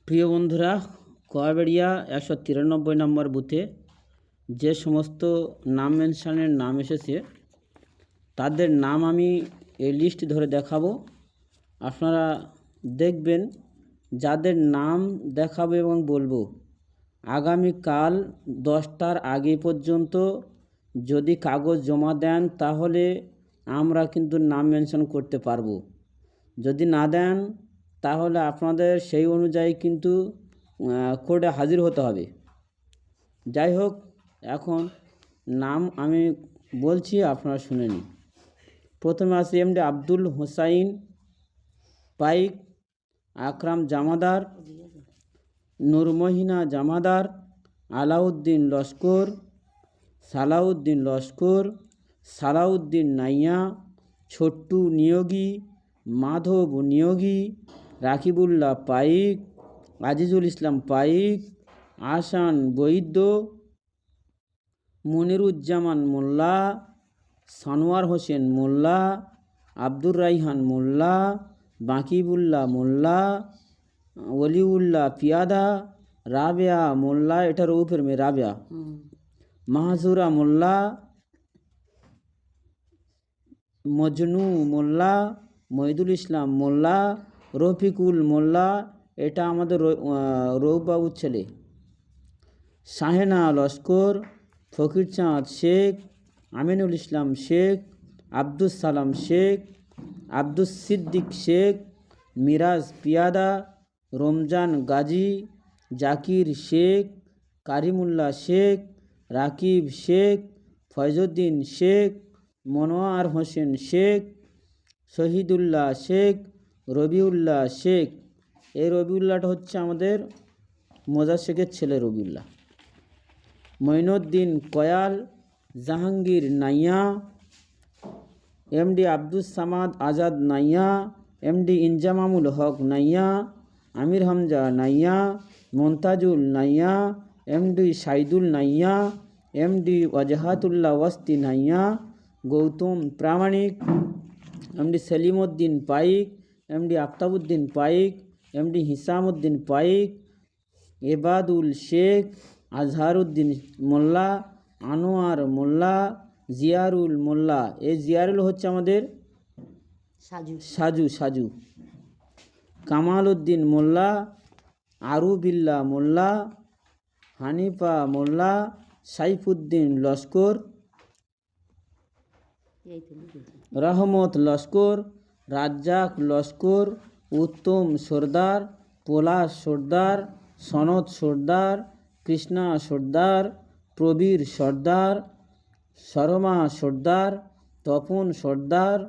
প্রিয় বন্ধুরা, কয়াবেড়িয়া 193 নম্বর বুথে যে সমস্ত নাম মেনশনের নাম এসেছে তাদের নাম আমি এই লিস্ট ধরে দেখাবো। আপনারা দেখবেন, যাদের নাম দেখাবো এবং বলবো আগামীকাল 10টার আগে পর্যন্ত যদি কাগজ জমা দেন তাহলে আমরা কিন্তু নাম মেনশন করতে পারবো। যদি না দেন তাহলে আপনাদের সেই অনুযায়ী কিন্তু কোর্টে হাজির হতে হবে। যাই হোক, এখন নাম আমি বলছি, আপনারা শুনে নিন। প্রথমে আছে এমডি আব্দুল হোসাইন পাইক, আকরাম জামাদার, নূরমহিনা জামাদার, আলাউদ্দিন লস্কর, সালাউদ্দিন লস্কর, সালাউদ্দিন নাইয়া, ছোট্টু নিয়োগী, মাধব নিয়োগী, রাকিবুল্লাহ পাইক, আজিজুল ইসলাম পাইক, আহসান বৈদ্য, মনিরুজ্জামান মোল্লা, সানোয়ার হোসেন মোল্লা, আব্দুর রাইহান মোল্লা, বাকিবুল্লাহ মোল্লা, ওলিউল্লাহ পিয়াদা, রাবেয়া মোল্লা, এটা রৌফের মেয়ে রাবেয়া, মাহজুরা মোল্লা, মজনু মোল্লা, মহিদুল ইসলাম মোল্লা, রফিকুল মোল্লা, এটা আমাদের রৌফবাবুর ছেলে, শাহেনা লস্কর, ফকির চাঁদ শেখ, আমিনুল ইসলাম শেখ, আব্দুস সালাম শেখ, আব্দুস সিদ্দিক শেখ, মিরাজ পিয়াদা, রমজান গাজী, জাকির শেখ, কারিমুল্লাহ শেখ, রাকিব শেখ, ফয়জুদ্দিন শেখ, মনোয়ার হোসেন শেখ, শহীদুল্লাহ শেখ, রবিউল্লাহ শেখ। এই রবিউল্লাহটা হচ্ছে আমাদের মোজার শেখের ছেলে রবিউল্লাহ। মঈনুদ্দিন কয়াল, জাহাঙ্গীর নাইয়া, এমডি আব্দুস সামাদ আজাদ নাইয়া, এমডি ইনজামামুল হক নাইয়া, আমির হামজা নাইয়া, মন্তাজুল নাইয়া, এমডি সাইদুল নাইয়া, এমডি ওয়াজাহাতুল্লাহ ওয়াস্তি নাইয়া, গৌতম প্রামাণিক, এমডি সেলিমউদ্দিন পাইক, এমডি আফতাবউদ্দিন পাইক, এমডি হিসামউদ্দিন পাইক, এবাদুল শেখ, আজহারউদ্দিন মোল্লা, আনোয়ার মোল্লা, জিয়ারুল মোল্লা। এই জিয়ারুল হচ্ছে আমাদের সাজু, কামাল উদ্দিন মোল্লা, আরুবিল্লা মোল্লা, হানিফা মোল্লা, সাইফুদ্দিন লস্কর, রহমত লস্কর, রাজ্জাক লস্কর, উত্তম সর্দার, পলাশ সর্দার, সনদ সর্দার, কৃষ্ণা সর্দার, প্রবীর সর্দার, শর্মা সর্দার, তপন সর্দার,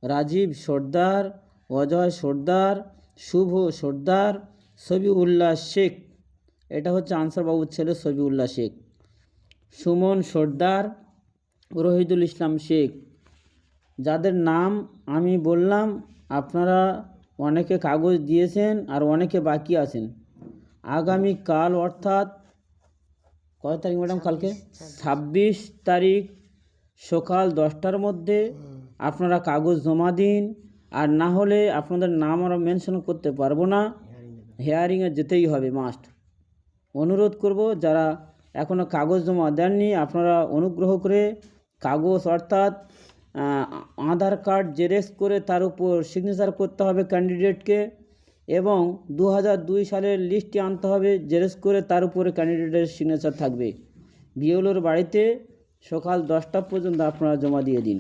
রাজীব সর্দার, অজয় সর্দার, শুভ সর্দার, সবিউল্লাহ শেখ, এটা হচ্ছে আনসারবাবুর ছেলে সবিউল্লাহ শেখ, সুমন সর্দার, রহিদুল ইসলাম শেখ। যাদের নাম আমি বললাম, আপনারা অনেকে কাগজ দিয়েছেন আর অনেকে বাকি আছেন। আগামীকাল অর্থাৎ কত তারিখ ম্যাডাম? কালকে 26 তারিখ সকাল 10টার মধ্যে আপনারা কাগজ জমা দিন। আর না হলে আপনাদের নাম আমরা মেনশন করতে পারবো না, হিয়ারিংয়ে যেতেই হবে মাস্ট। অনুরোধ করব, যারা এখনও কাগজ জমা দেননি আপনারা অনুগ্রহ করে কাগজ অর্থাৎ আধার কার্ড জেরক্স করে তার উপর সিগনেচার করতে হবে ক্যান্ডিডেটকে, এবং 2002 সালের লিস্টটি আনতে হবে জেরক্স করে, তার উপরে ক্যান্ডিডেটের সিগনেচার থাকবে। বিএলওর বাড়িতে সকাল 10টা পর্যন্ত আপনারা জমা দিয়ে দিন।